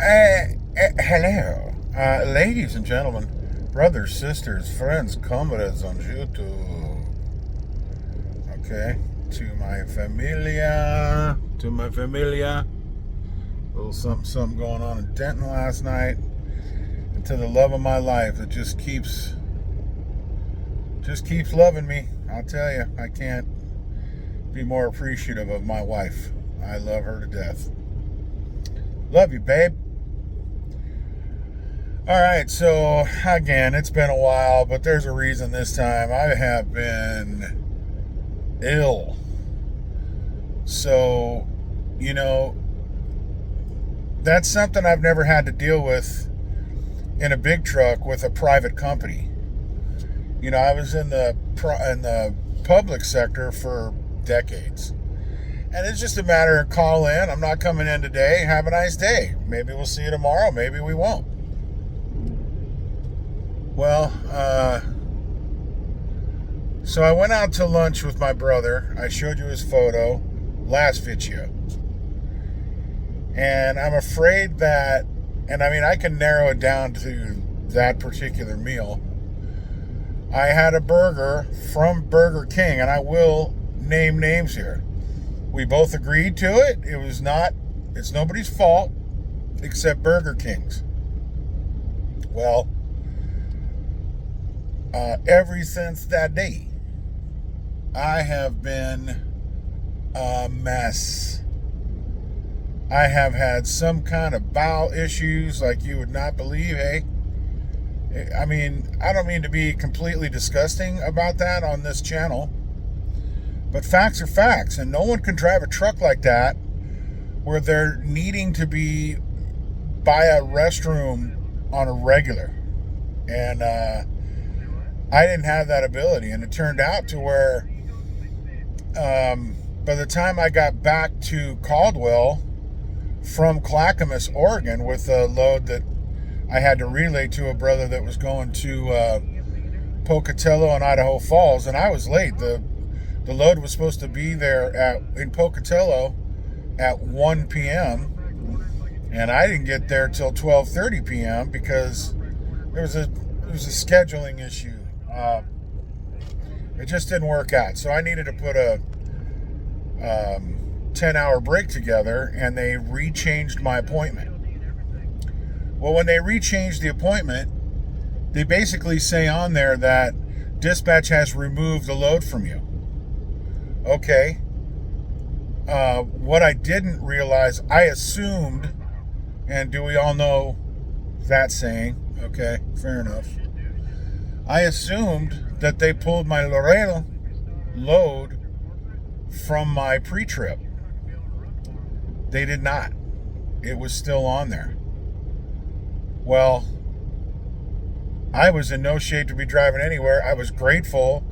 Hello, ladies and gentlemen, brothers, sisters, friends, comrades on YouTube. Okay, to my familia. A little something going on in Denton last night, and to the love of my life that just keeps loving me. I'll tell you, I can't be more appreciative of my wife. I love her to death. Love you, babe. All right, so again, it's been a while, but there's a reason this time. I have been ill. So, that's something I've never had to deal with in a big truck with a private company. I was in the public sector for decades. And it's just a matter of call in. I'm not coming in today. Have a nice day. Maybe we'll see you tomorrow. Maybe we won't. Well, so I went out to lunch with my brother. I showed you his photo last video. And I'm afraid that, I can narrow it down to that particular meal. I had a burger from Burger King, and I will name names here. We both agreed to it. It's nobody's fault except Burger King's. Well, ever since that day, I have been a mess. I have had some kind of bowel issues like you would not believe, eh? I don't mean to be completely disgusting about that on this channel, but facts are facts, and no one can drive a truck like that where they're needing to be by a restroom on a regular. And I didn't have that ability, and it turned out to where by the time I got back to Caldwell from Clackamas, Oregon, with a load that I had to relay to a brother that was going to Pocatello and Idaho Falls, and I was late. The load was supposed to be there in Pocatello at 1 p.m., and I didn't get there till 12:30 p.m. because there was a scheduling issue. It just didn't work out. So I needed to put a 10-hour break together, and they rechanged my appointment. Well, when they rechanged the appointment, they basically say on there that dispatch has removed the load from you. Okay. What I didn't realize, I assumed, and do we all know that saying? Okay, fair enough. I assumed that they pulled my Laredo load from my pre-trip. They did not. It was still on there. Well, I was in no shape to be driving anywhere. I was grateful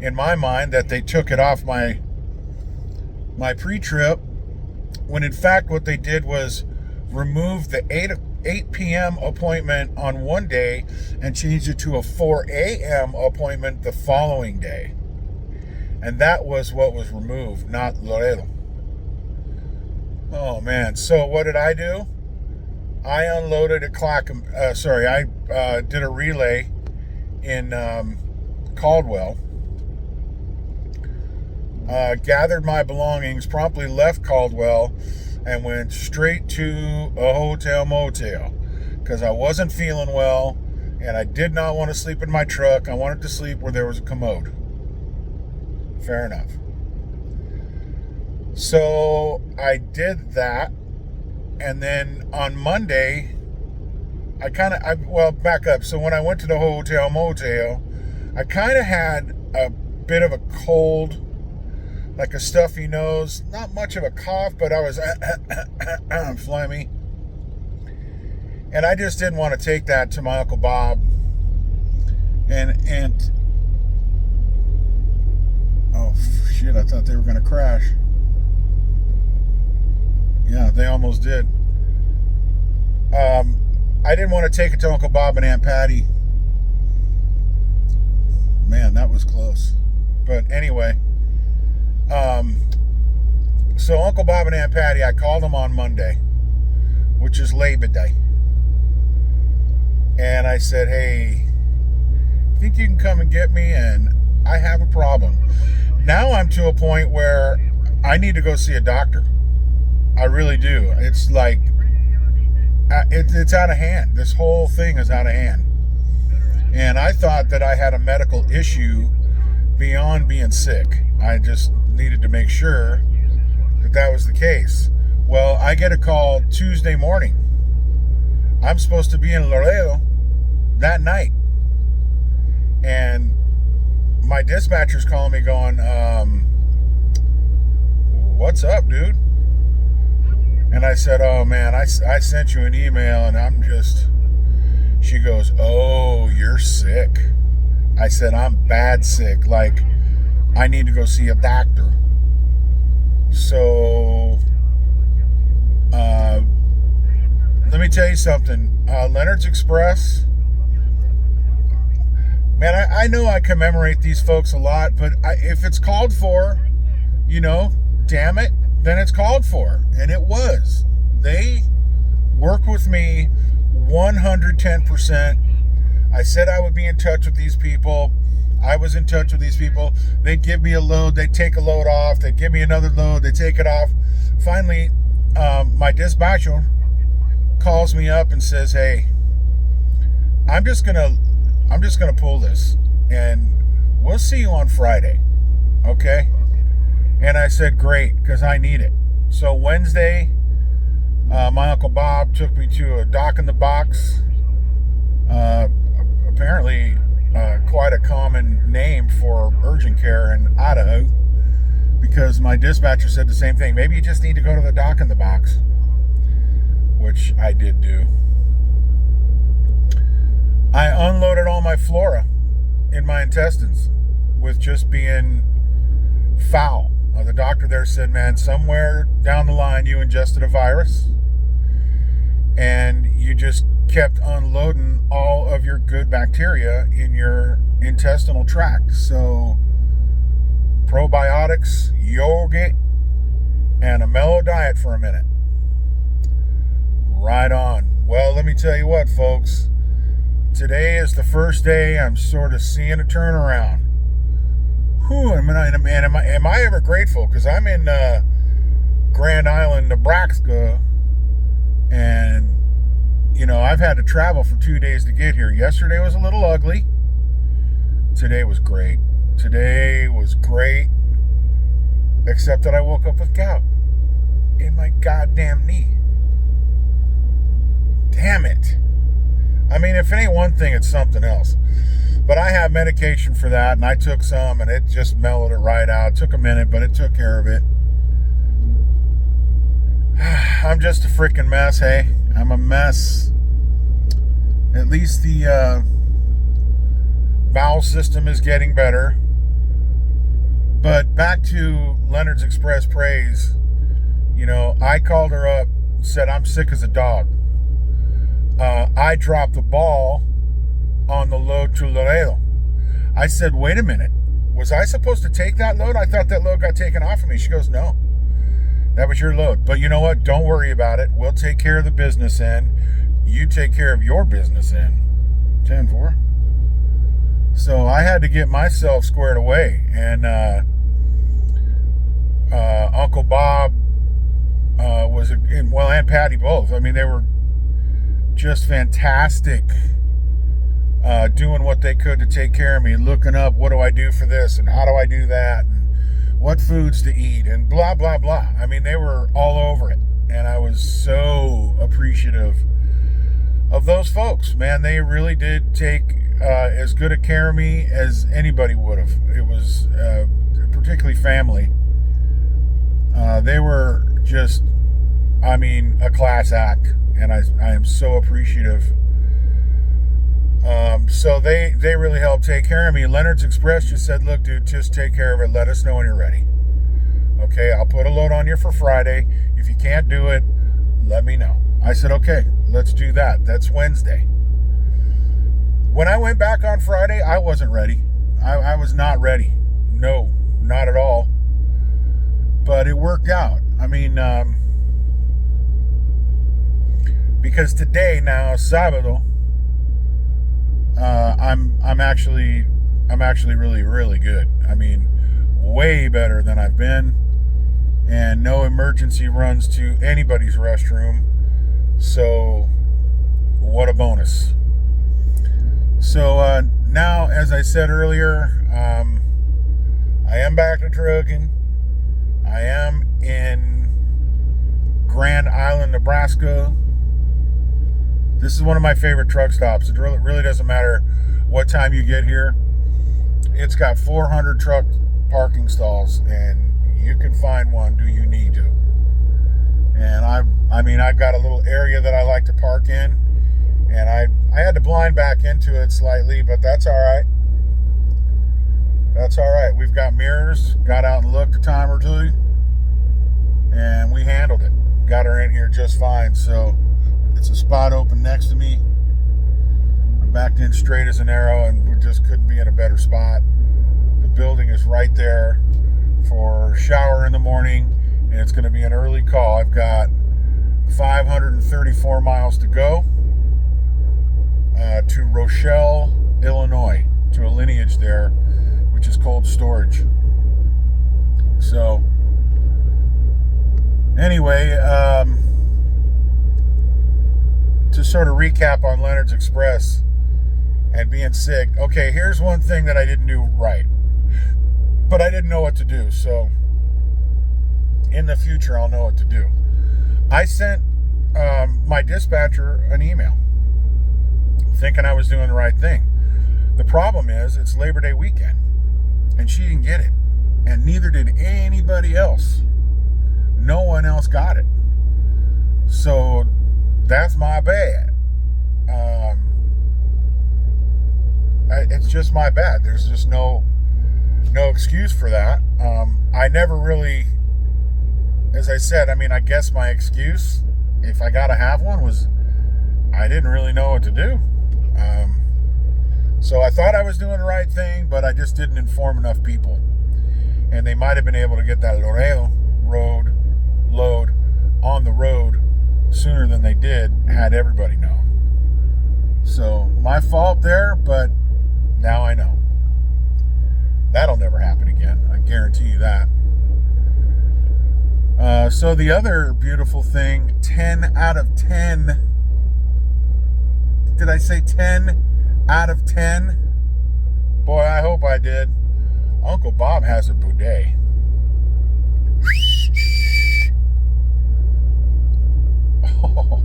in my mind that they took it off my pre-trip, when in fact what they did was remove the 8 p.m. appointment on one day and changed it to a 4 a.m. appointment the following day. And that was what was removed, not Laredo. Oh man, so what did I do? I unloaded at Clackamas, I did a relay in Caldwell, gathered my belongings, promptly left Caldwell, and went straight to a hotel motel because I wasn't feeling well and I did not want to sleep in my truck. I wanted to sleep where there was a commode. Fair enough. So I did that, and then on Monday, back up. So when I went to the hotel motel, I kind of had a bit of a cold, like a stuffy nose, not much of a cough, but I was phlegmy. And I just didn't want to take that to my Uncle Bob. And oh shit, I thought they were going to crash. Yeah, they almost did. I didn't want to take it to Uncle Bob and Aunt Patty. Man, that was close. But anyway, so Uncle Bob and Aunt Patty, I called them on Monday. which is Labor Day. And I said, hey, think you can come and get me? And I have a problem. Now I'm to a point where I need to go see a doctor. I really do. It's like, it's out of hand. This whole thing is out of hand. And I thought that I had a medical issue beyond being sick. I just needed to make sure that that was the case. Well, I get a call Tuesday morning. I'm supposed to be in Laredo that night. And my dispatcher's calling me going, what's up, dude? And I said, oh man, I sent you an email and I'm just, she goes, oh, you're sick. I said, I'm bad sick. Like, I need to go see a doctor. So, let me tell you something. Leonard's Express, man, I know I commemorate these folks a lot, but if it's called for, damn it, then it's called for. And it was. They work with me 110%. I said I would be in touch with these people. I was in touch with these people. They'd give me a load. They'd take a load off. They'd give me another load. They'd take it off. Finally, my dispatcher calls me up and says, hey, I'm just gonna pull this and we'll see you on Friday. Okay? And I said, great, because I need it. So Wednesday, my Uncle Bob took me to a dock in the box. Apparently quite a common name for urgent care in Idaho, because my dispatcher said the same thing. Maybe you just need to go to the dock in the box, which I did do. I unloaded all my flora in my intestines with just being foul. The doctor there said, man, somewhere down the line you ingested a virus and you just kept unloading all of your good bacteria in your intestinal tract. So probiotics, yogurt, and a mellow diet for a minute. Right on. Well, let me tell you what, folks. Today is the first day I'm sort of seeing a turnaround. Whew, am I ever grateful? Because I'm in Grand Island, Nebraska, and I've had to travel for 2 days to get here. Yesterday was a little ugly. Today was great. Except that I woke up with gout in my goddamn knee. Damn it. I mean, if it ain't one thing, it's something else. But I have medication for that, and I took some, and it just mellowed it right out. It took a minute, but it took care of it. I'm just a freaking mess, hey? I'm a mess. At least the bowel system is getting better. But back to Leonard's Express praise. I called her up, said I'm sick as a dog. I dropped the ball on the load to Laredo. I said, wait a minute. Was I supposed to take that load? I thought that load got taken off of me. She goes, no. That was your load. But you know what? Don't worry about it. We'll take care of the business end. You take care of your business end. 10-4. So I had to get myself squared away. And Uncle Bob and Patty both. I mean, they were just fantastic, doing what they could to take care of me, looking up what do I do for this and how do I do that and what foods to eat and blah blah blah. I mean, they were all over it, and I was so appreciative of those folks. Man, they really did take as good a care of me as anybody would have. It was particularly family. They were just, a class act. And I am so appreciative. So they really helped take care of me. Leonard's Express just said, look, dude, just take care of it. Let us know when you're ready. Okay, I'll put a load on you for Friday. If you can't do it, let me know. I said, okay, let's do that. That's Wednesday. When I went back on Friday, I wasn't ready. I was not ready. No, not at all. But it worked out. because today now, sábado, I'm actually really, really good. I mean, way better than I've been, and no emergency runs to anybody's restroom. So, what a bonus. So now, as I said earlier, I am back to trucking. I am in Grand Island, Nebraska. This is one of my favorite truck stops. It really doesn't matter what time you get here. It's got 400 truck parking stalls, and you can find one. Do you need to? And I've got a little area that I like to park in, and I had to blind back into it slightly, but that's all right. That's all right. We've got mirrors. Got out and looked a time or two, and we handled it. Got her in here just fine. So it's a spot open next to me. I'm backed in straight as an arrow, and we just couldn't be in a better spot. The building is right there for shower in the morning, and it's going to be an early call. I've got 534 miles to go to Rochelle, Illinois, to a lineage there, which is cold storage. So, anyway, to sort of recap on Leonard's Express and being sick, okay, here's one thing that I didn't do right, but I didn't know what to do. So, in the future, I'll know what to do. I sent my dispatcher an email thinking I was doing the right thing. The problem is it's Labor Day weekend, and she didn't get it, and neither did anybody else. No one else got it. So that's my bad. It's just my bad. There's just no excuse for that. I never really, as I said, I guess my excuse, if I gotta have one, was I didn't really know what to do. So I thought I was doing the right thing, but I just didn't inform enough people. And they might have been able to get that Laredo road load on the road sooner than they did had everybody known. So my fault there, but now I know. That'll never happen again. I guarantee you that. So the other beautiful thing, 10 out of 10. Did I say 10 out of 10? Boy, I hope I did. Uncle Bob has a bidet. Oh.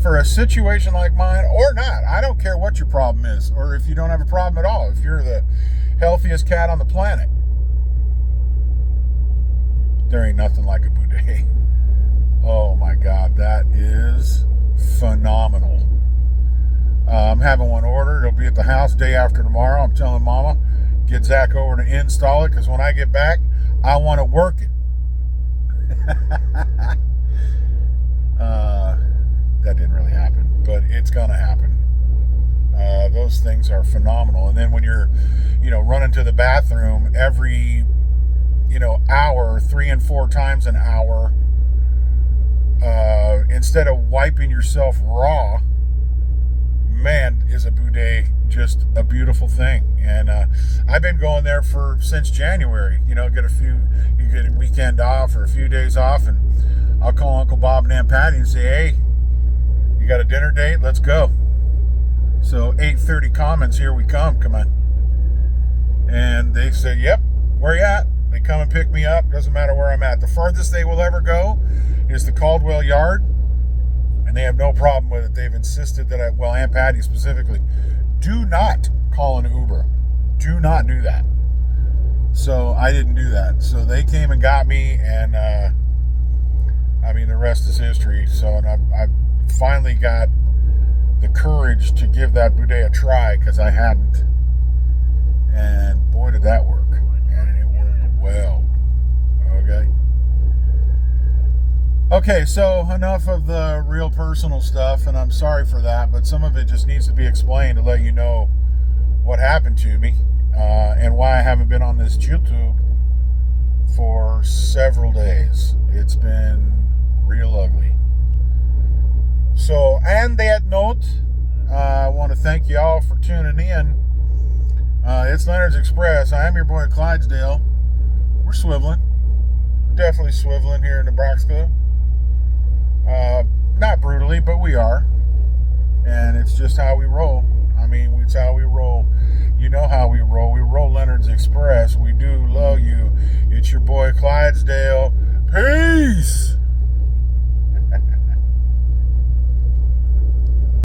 For a situation like mine, or not, I don't care what your problem is, or if you don't have a problem at all, if you're the healthiest cat on the planet, there ain't nothing like a bidet. Oh my God, that is phenomenal. I'm having one ordered. It'll be at the house day after tomorrow. I'm telling Mama, get Zach over to install it, because when I get back, I want to work it. That didn't really happen, but it's gonna happen. Those things are phenomenal. And then when you're, running to the bathroom every, hour, 3 and 4 times an hour, instead of wiping yourself raw, man, is a bidet just a beautiful thing. And I've been going there since January. You get a weekend off or a few days off, and I'll call Uncle Bob and Aunt Patty and say, hey, you got a dinner date? Let's go. So 8:30 comments, here we come on. And they said, yep, where you at? They come and pick me up. Doesn't matter where I'm at. The farthest they will ever go is the Caldwell Yard, and they have no problem with it. They've insisted that Aunt Patty specifically, do not call an Uber. Do not do that. So I didn't do that. So they came and got me, and the rest is history. So I finally got the courage to give that bidet a try, because I hadn't. And boy, did that work. And it worked well. Okay, so enough of the real personal stuff, and I'm sorry for that, but some of it just needs to be explained to let you know what happened to me, and why I haven't been on this YouTube for several days. It's been real ugly. So, and that note, I want to thank you all for tuning in. It's Leonard's Express. I am your boy Clydesdale. We're swiveling. Definitely swiveling here in Nebraska. Not brutally, but we are. And it's just how we roll. I mean, it's how we roll. You know how we roll. We roll Leonard's Express. We do love you. It's your boy Clydesdale.